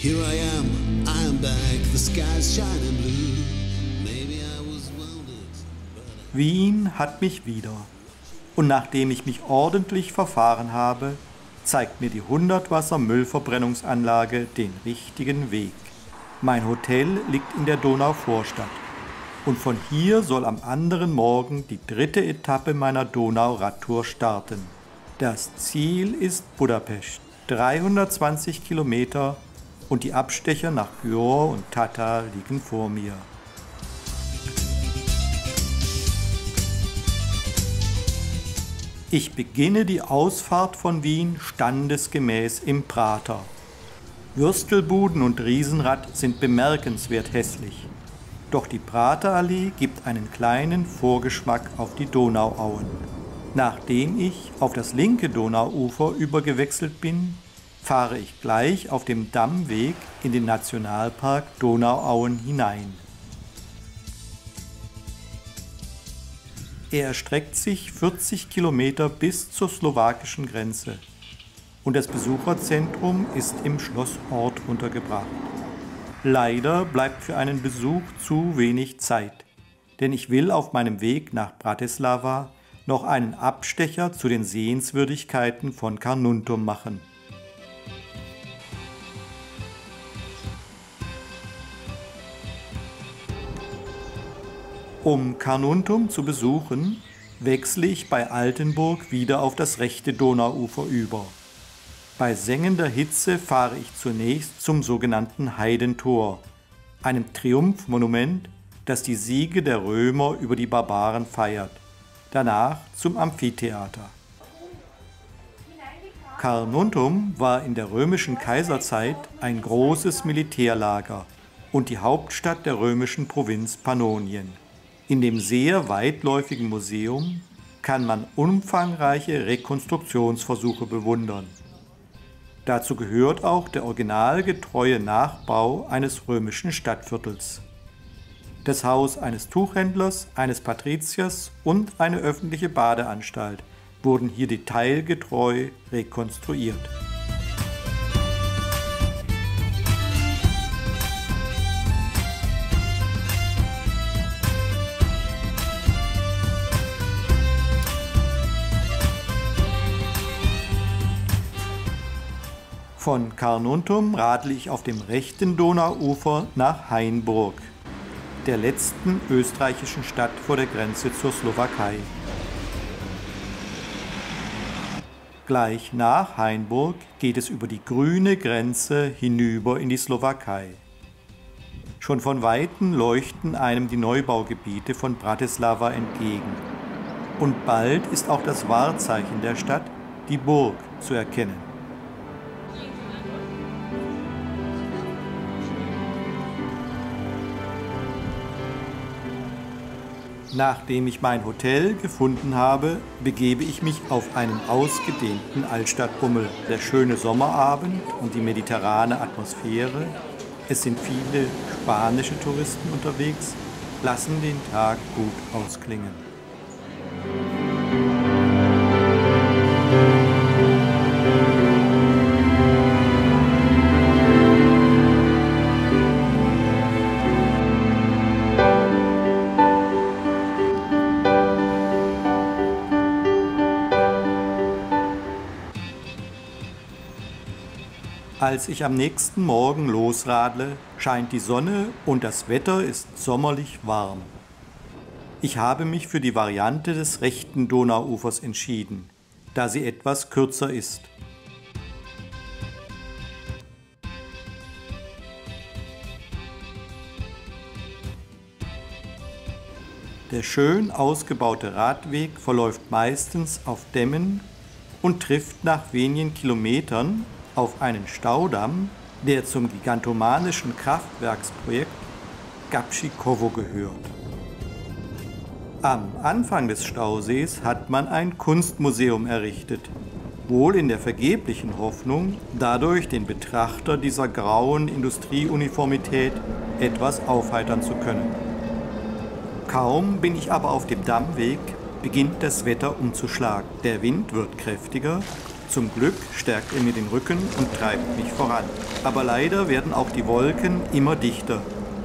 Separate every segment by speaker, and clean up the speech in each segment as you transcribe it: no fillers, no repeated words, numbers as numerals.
Speaker 1: Here I am back, the sky's shining blue. Maybe I was wounded, but
Speaker 2: Wien hat mich wieder. Und nachdem ich mich ordentlich verfahren habe, zeigt mir die 100-Wasser-Müllverbrennungsanlage den richtigen Weg. Mein Hotel liegt in der Donauvorstadt. Und von hier soll am anderen Morgen die 3. Etappe meiner Donau-Radtour starten. Das Ziel ist Budapest, 320 Kilometer, und die Abstecher nach Győr und Tata liegen vor mir. Ich beginne die Ausfahrt von Wien standesgemäß im Prater. Würstelbuden und Riesenrad sind bemerkenswert hässlich. Doch die Praterallee gibt einen kleinen Vorgeschmack auf die Donauauen. Nachdem ich auf das linke Donauufer übergewechselt bin, fahre ich gleich auf dem Dammweg in den Nationalpark Donauauen hinein. Er erstreckt sich 40 Kilometer bis zur slowakischen Grenze und das Besucherzentrum ist im Schlossort untergebracht. Leider bleibt für einen Besuch zu wenig Zeit, denn ich will auf meinem Weg nach Bratislava noch einen Abstecher zu den Sehenswürdigkeiten von Carnuntum machen. Um Carnuntum zu besuchen, wechsle ich bei Altenburg wieder auf das rechte Donauufer über. Bei sengender Hitze fahre ich zunächst zum sogenannten Heidentor, einem Triumphmonument, das die Siege der Römer über die Barbaren feiert. Danach zum Amphitheater. Carnuntum war in der römischen Kaiserzeit ein großes Militärlager und die Hauptstadt der römischen Provinz Pannonien. In dem sehr weitläufigen Museum kann man umfangreiche Rekonstruktionsversuche bewundern. Dazu gehört auch der originalgetreue Nachbau eines römischen Stadtviertels. Das Haus eines Tuchhändlers, eines Patriziers und eine öffentliche Badeanstalt wurden hier detailgetreu rekonstruiert. Von Carnuntum radle ich auf dem rechten Donauufer nach Hainburg, der letzten österreichischen Stadt vor der Grenze zur Slowakei. Gleich nach Hainburg geht es über die grüne Grenze hinüber in die Slowakei. Schon von Weitem leuchten einem die Neubaugebiete von Bratislava entgegen. Und bald ist auch das Wahrzeichen der Stadt, die Burg, zu erkennen. Nachdem ich mein Hotel gefunden habe, begebe ich mich auf einen ausgedehnten Altstadtbummel. Der schöne Sommerabend und die mediterrane Atmosphäre, es sind viele spanische Touristen unterwegs, lassen den Tag gut ausklingen. Als ich am nächsten Morgen losradle, scheint die Sonne und das Wetter ist sommerlich warm. Ich habe mich für die Variante des rechten Donauufers entschieden, da sie etwas kürzer ist. Der schön ausgebaute Radweg verläuft meistens auf Dämmen und trifft nach wenigen Kilometern auf einen Staudamm, der zum gigantomanischen Kraftwerksprojekt Gabčíkovo gehört. Am Anfang des Stausees hat man ein Kunstmuseum errichtet, wohl in der vergeblichen Hoffnung, dadurch den Betrachter dieser grauen Industrieuniformität etwas aufheitern zu können. Kaum bin ich aber auf dem Dammweg, beginnt das Wetter umzuschlagen. Der Wind wird kräftiger Zum Glück stärkt er mir den Rücken und treibt mich voran. Aber leider werden auch die Wolken immer dichter.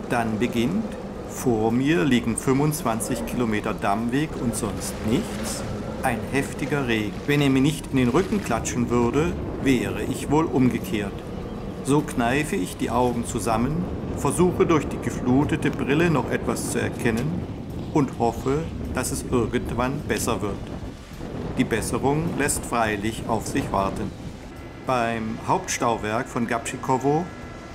Speaker 2: Dann beginnt, vor mir liegen 25 Kilometer Dammweg und sonst nichts, ein heftiger Regen. Wenn er mir nicht in den Rücken klatschen würde, wäre ich wohl umgekehrt. So kneife ich die Augen zusammen, versuche durch die geflutete Brille noch etwas zu erkennen und hoffe, dass es irgendwann besser wird. Die Besserung lässt freilich auf sich warten. Beim Hauptstauwerk von Gabčíkovo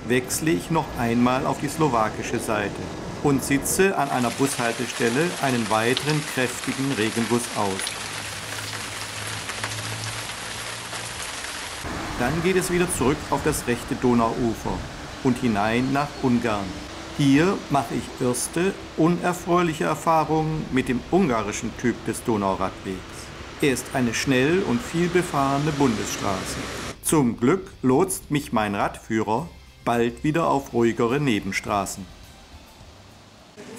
Speaker 2: wechsle ich noch einmal auf die slowakische Seite und sitze an einer Bushaltestelle einen weiteren kräftigen Regenguss aus. Dann geht es wieder zurück auf das rechte Donauufer und hinein nach Ungarn. Hier mache ich erste, unerfreuliche Erfahrungen mit dem ungarischen Typ des Donauradwegs. Er ist eine schnell und vielbefahrene Bundesstraße. Zum Glück lotst mich mein Radführer bald wieder auf ruhigere Nebenstraßen.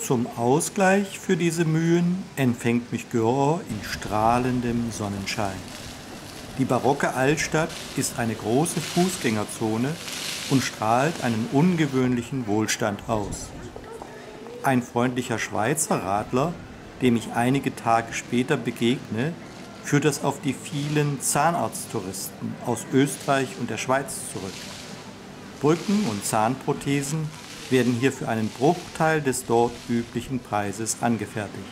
Speaker 2: Zum Ausgleich für diese Mühen empfängt mich Győr in strahlendem Sonnenschein. Die barocke Altstadt ist eine große Fußgängerzone und strahlt einen ungewöhnlichen Wohlstand aus. Ein freundlicher Schweizer Radler, dem ich einige Tage später begegne, führt das auf die vielen Zahnarzttouristen aus Österreich und der Schweiz zurück. Brücken und Zahnprothesen werden hier für einen Bruchteil des dort üblichen Preises angefertigt.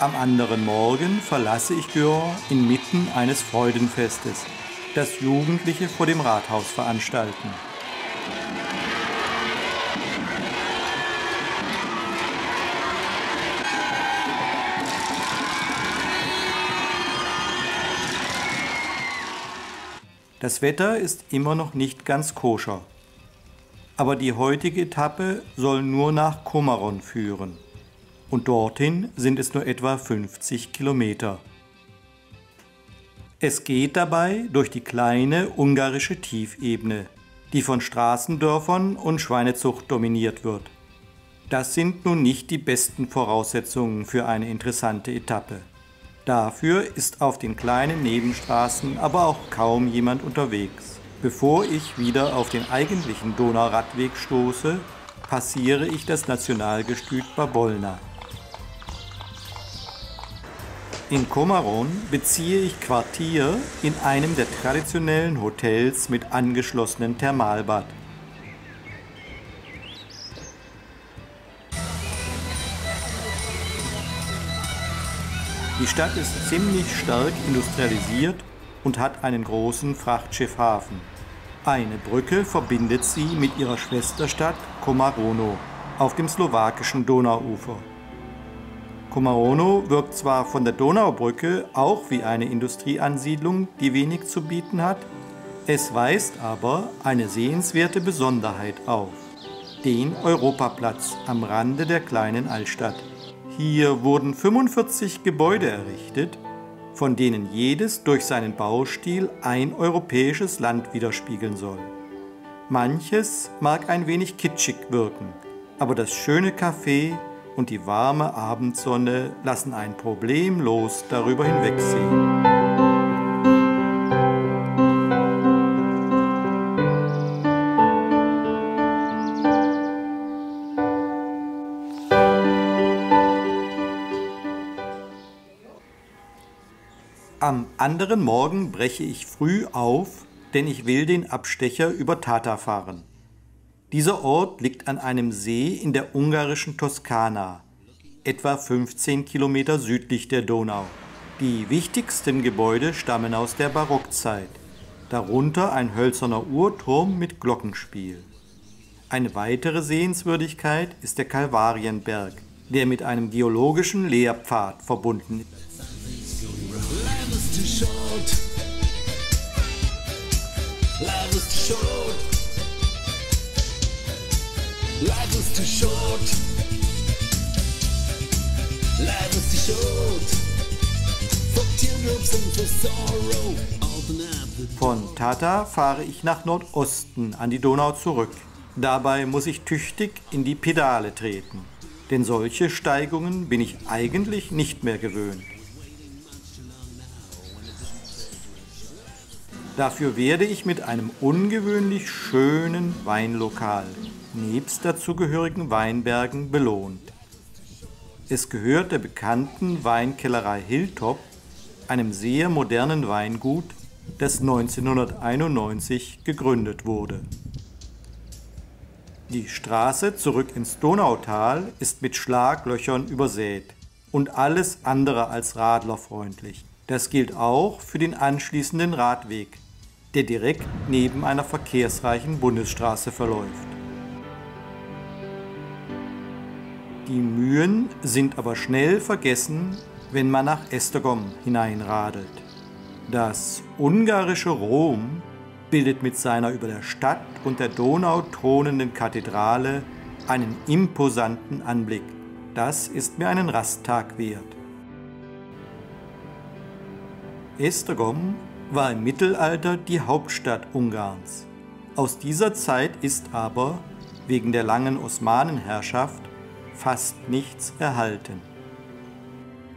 Speaker 2: Am anderen Morgen verlasse ich Győr inmitten eines Freudenfestes, das Jugendliche vor dem Rathaus veranstalten. Das Wetter ist immer noch nicht ganz koscher, aber die heutige Etappe soll nur nach Komárom führen. Und dorthin sind es nur etwa 50 Kilometer. Es geht dabei durch die kleine ungarische Tiefebene, die von Straßendörfern und Schweinezucht dominiert wird. Das sind nun nicht die besten Voraussetzungen für eine interessante Etappe. Dafür ist auf den kleinen Nebenstraßen aber auch kaum jemand unterwegs. Bevor ich wieder auf den eigentlichen Donauradweg stoße, passiere ich das Nationalgestüt Babolna. In Komárom beziehe ich Quartier in einem der traditionellen Hotels mit angeschlossenem Thermalbad. Die Stadt ist ziemlich stark industrialisiert und hat einen großen Frachtschiffhafen. Eine Brücke verbindet sie mit ihrer Schwesterstadt Komárom auf dem slowakischen Donauufer. Komárom wirkt zwar von der Donaubrücke auch wie eine Industrieansiedlung, die wenig zu bieten hat, es weist aber eine sehenswerte Besonderheit auf: den Europaplatz am Rande der kleinen Altstadt. Hier wurden 45 Gebäude errichtet, von denen jedes durch seinen Baustil ein europäisches Land widerspiegeln soll. Manches mag ein wenig kitschig wirken, aber das schöne Café und die warme Abendsonne lassen einen problemlos darüber hinwegsehen. Am anderen Morgen breche ich früh auf, denn ich will den Abstecher über Tata fahren. Dieser Ort liegt an einem See in der ungarischen Toskana, etwa 15 Kilometer südlich der Donau. Die wichtigsten Gebäude stammen aus der Barockzeit, darunter ein hölzerner Uhrturm mit Glockenspiel. Eine weitere Sehenswürdigkeit ist der Kalvarienberg, der mit einem geologischen Lehrpfad verbunden ist.
Speaker 1: Life is too short. Life is too short. For teardrops and for sorrow. Open up the
Speaker 2: Von Tata fahre ich nach Nordosten an die Donau zurück. Dabei muss ich tüchtig in die Pedale treten, denn solche Steigungen bin ich eigentlich nicht mehr gewöhnt. Dafür werde ich mit einem ungewöhnlich schönen Weinlokal nebst dazugehörigen Weinbergen belohnt. Es gehört der bekannten Weinkellerei Hilltop, einem sehr modernen Weingut, das 1991 gegründet wurde. Die Straße zurück ins Donautal ist mit Schlaglöchern übersät und alles andere als radlerfreundlich. Das gilt auch für den anschließenden Radweg, der direkt neben einer verkehrsreichen Bundesstraße verläuft. Die Mühen sind aber schnell vergessen, wenn man nach Esztergom hineinradelt. Das ungarische Rom bildet mit seiner über der Stadt und der Donau thronenden Kathedrale einen imposanten Anblick. Das ist mir einen Rasttag wert. Esztergom war im Mittelalter die Hauptstadt Ungarns. Aus dieser Zeit ist aber, wegen der langen Osmanenherrschaft, fast nichts erhalten.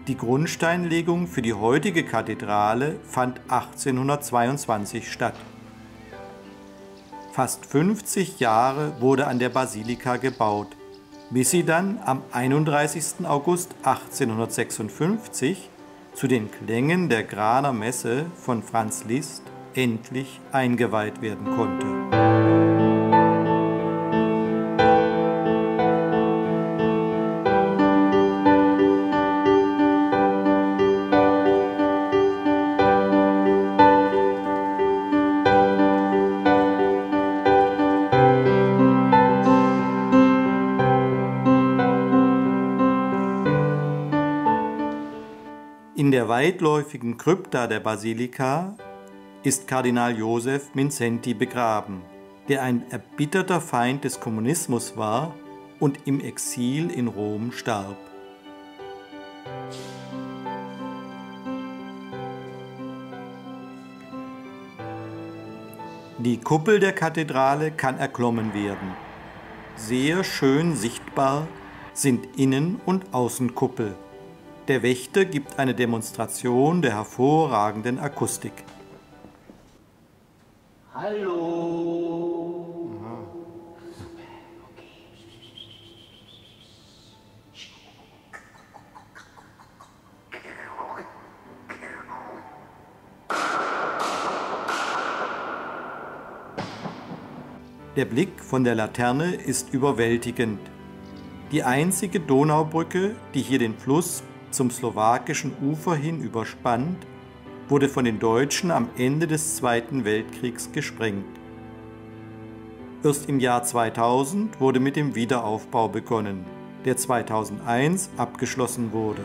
Speaker 2: Die Grundsteinlegung für die heutige Kathedrale fand 1822 statt. Fast 50 Jahre wurde an der Basilika gebaut, bis sie dann am 31. August 1856 zu den Klängen der Graner Messe von Franz Liszt endlich eingeweiht werden konnte. In der weitläufigen Krypta der Basilika ist Kardinal Joseph Mindszenty begraben, der ein erbitterter Feind des Kommunismus war und im Exil in Rom starb. Die Kuppel der Kathedrale kann erklommen werden. Sehr schön sichtbar sind Innen- und Außenkuppel. Der Wächter gibt eine Demonstration der hervorragenden Akustik.
Speaker 3: Hallo.
Speaker 2: Der Blick von der Laterne ist überwältigend. Die einzige Donaubrücke, die hier den Fluss zum slowakischen Ufer hin überspannt, wurde von den Deutschen am Ende des Zweiten Weltkriegs gesprengt. Erst im Jahr 2000 wurde mit dem Wiederaufbau begonnen, der 2001 abgeschlossen wurde.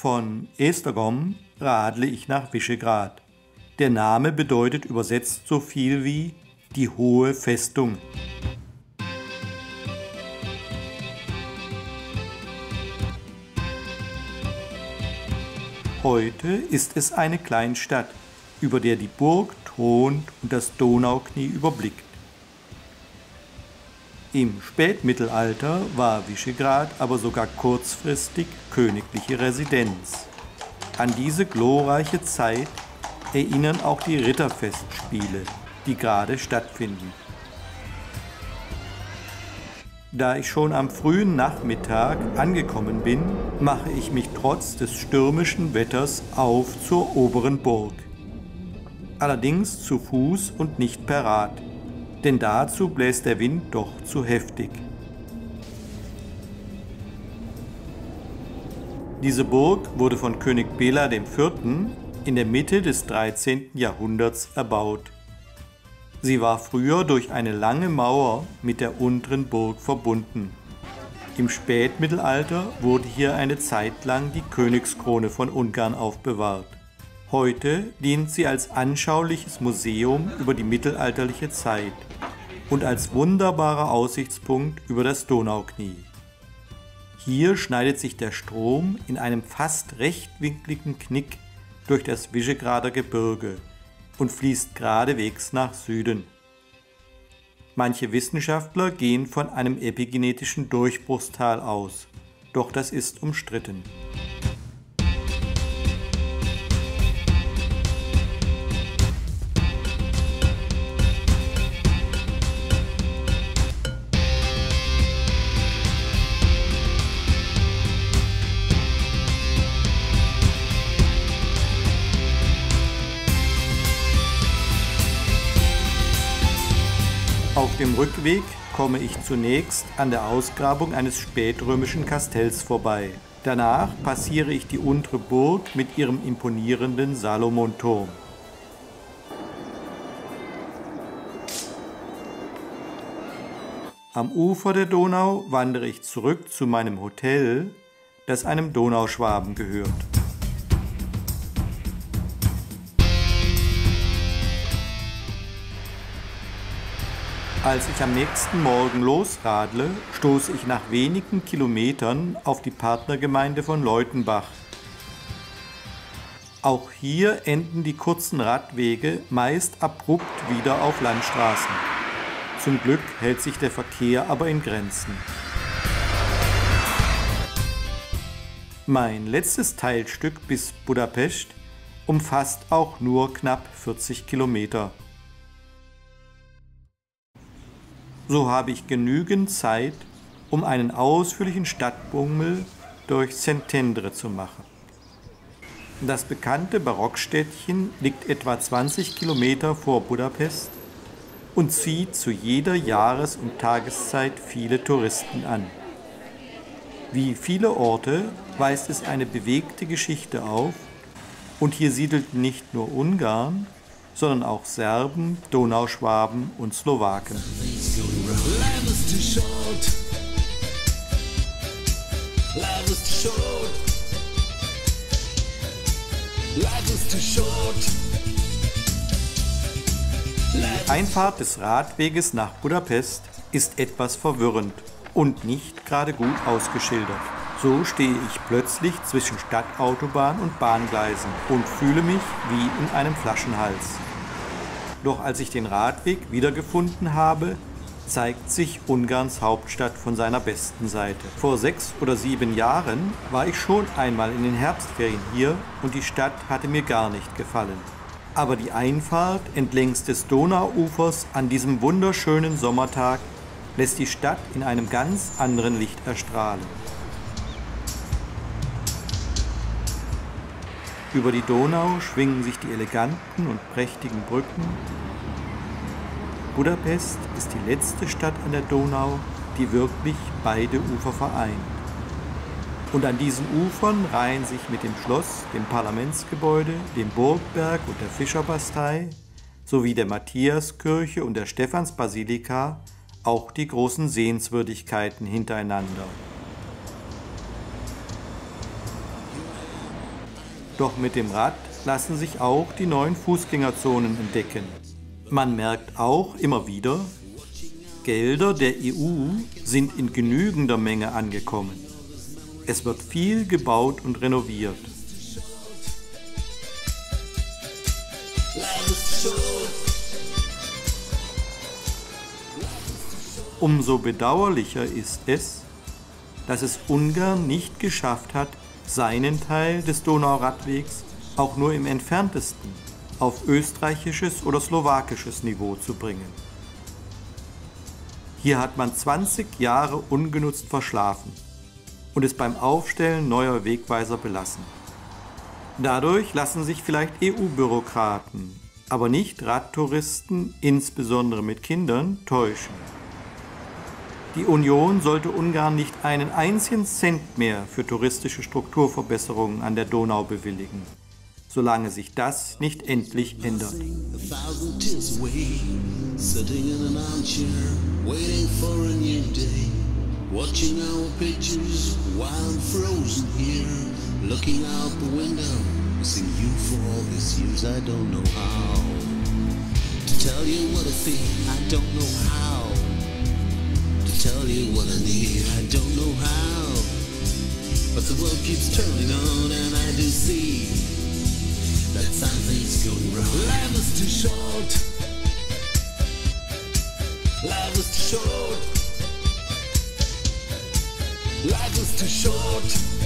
Speaker 2: Von Esztergom radle ich nach Vyšehrad. Der Name bedeutet übersetzt so viel wie die hohe Festung. Heute ist es eine Kleinstadt, über der die Burg thront und das Donauknie überblickt. Im Spätmittelalter war Vyšehrad aber sogar kurzfristig königliche Residenz. An diese glorreiche Zeit erinnern auch die Ritterfestspiele, die gerade stattfinden. Da ich schon am frühen Nachmittag angekommen bin, mache ich mich trotz des stürmischen Wetters auf zur oberen Burg. Allerdings zu Fuß und nicht per Rad, denn dazu bläst der Wind doch zu heftig. Diese Burg wurde von König Bela IV. In der Mitte des 13. Jahrhunderts erbaut. Sie war früher durch eine lange Mauer mit der unteren Burg verbunden. Im Spätmittelalter wurde hier eine Zeit lang die Königskrone von Ungarn aufbewahrt. Heute dient sie als anschauliches Museum über die mittelalterliche Zeit und als wunderbarer Aussichtspunkt über das Donauknie. Hier schneidet sich der Strom in einem fast rechtwinkligen Knick durch das Visegrader Gebirge und fließt geradewegs nach Süden. Manche Wissenschaftler gehen von einem epigenetischen Durchbruchstal aus, doch das ist umstritten. Auf dem Rückweg komme ich zunächst an der Ausgrabung eines spätrömischen Kastells vorbei. Danach passiere ich die untere Burg mit ihrem imponierenden Salomonturm. Am Ufer der Donau wandere ich zurück zu meinem Hotel, das einem Donauschwaben gehört. Als ich am nächsten Morgen losradle, stoße ich nach wenigen Kilometern auf die Partnergemeinde von Leutenbach. Auch hier enden die kurzen Radwege meist abrupt wieder auf Landstraßen. Zum Glück hält sich der Verkehr aber in Grenzen. Mein letztes Teilstück bis Budapest umfasst auch nur knapp 40 Kilometer. So habe ich genügend Zeit, um einen ausführlichen Stadtbummel durch Szentendre zu machen. Das bekannte Barockstädtchen liegt etwa 20 Kilometer vor Budapest und zieht zu jeder Jahres- und Tageszeit viele Touristen an. Wie viele Orte weist es eine bewegte Geschichte auf und hier siedelten nicht nur Ungarn, sondern auch Serben, Donauschwaben und Slowaken.
Speaker 1: Life is too short. Life is too short. Life is too short.
Speaker 2: Die Einfahrt des Radweges nach Budapest ist etwas verwirrend und nicht gerade gut ausgeschildert. So stehe ich plötzlich zwischen Stadtautobahn und Bahngleisen und fühle mich wie in einem Flaschenhals. Doch als ich den Radweg wiedergefunden habe, zeigt sich Ungarns Hauptstadt von seiner besten Seite. Vor 6 oder 7 Jahren war ich schon einmal in den Herbstferien hier und die Stadt hatte mir gar nicht gefallen. Aber die Einfahrt entlängs des Donauufers an diesem wunderschönen Sommertag lässt die Stadt in einem ganz anderen Licht erstrahlen. Über die Donau schwingen sich die eleganten und prächtigen Brücken. Budapest ist die letzte Stadt an der Donau, die wirklich beide Ufer vereint. Und an diesen Ufern reihen sich mit dem Schloss, dem Parlamentsgebäude, dem Burgberg und der Fischerbastei sowie der Matthiaskirche und der Stephansbasilika auch die großen Sehenswürdigkeiten hintereinander. Doch mit dem Rad lassen sich auch die neuen Fußgängerzonen entdecken. Man merkt auch immer wieder, Gelder der EU sind in genügender Menge angekommen. Es wird viel gebaut und renoviert. Umso bedauerlicher ist es, dass es Ungarn nicht geschafft hat, seinen Teil des Donauradwegs auch nur im entferntesten auf österreichisches oder slowakisches Niveau zu bringen. Hier hat man 20 Jahre ungenutzt verschlafen und es beim Aufstellen neuer Wegweiser belassen. Dadurch lassen sich vielleicht EU-Bürokraten, aber nicht Radtouristen, insbesondere mit Kindern, täuschen. Die Union sollte Ungarn nicht einen einzigen Cent mehr für touristische Strukturverbesserungen an der Donau bewilligen, solange sich das nicht endlich ändert.
Speaker 1: Watching our pictures while I'm frozen here, looking out the window, missing you for all these years. I don't know how to tell you what I feel. I don't know how to tell you what I need. I don't know how, but the world keeps turning on, and I do see that something's going wrong. Life is too short. Life is too short. Life is too short.